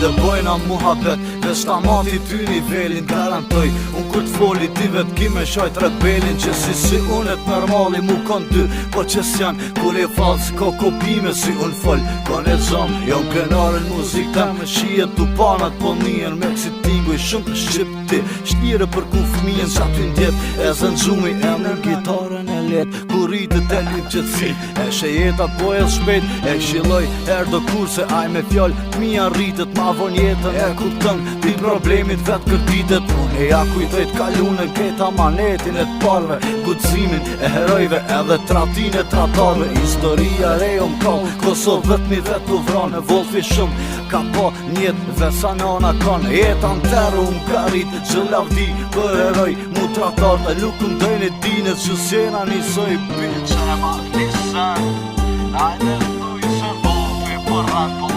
dhe bojna muhabet. Veç ta mati ty nivelin garantoj. Unë kur t'foli ti vet kime shajt rebelin. Që si unet normali mu kon dy, po që s'jan kur e falë s'ka kopime si unë fol. Kon e zom, jo kënarën muzik ta me shijet tu panat po njën. Me kësi tinguj shumë shqipti, shtire për ku fëmijën sa ty ndjet. E zënxumi e në gitarën e let, kur rritët e lyp qëtësi. E shejetat po e shpejt, e kshiloj her do kur se aj me fjall t'mija rritët ma von jetën. E kuptën ti problemit vet kërtitet. Unë e ja kujtojt kalune këta manetin e t'parve, gudzimin e herojve edhe tratin e tratarve. Historia rejo m'kall, Kosovët mi vet u vrane. Volfi shumë ka po njet vesa nana kan. Jetan terru m'ka rrit gjëlavdi për heroj mu tratar. E lukun dojnë e dinet që sjena njësoj bitch. E ma nisën, najnë e dujë se volfi për ratë.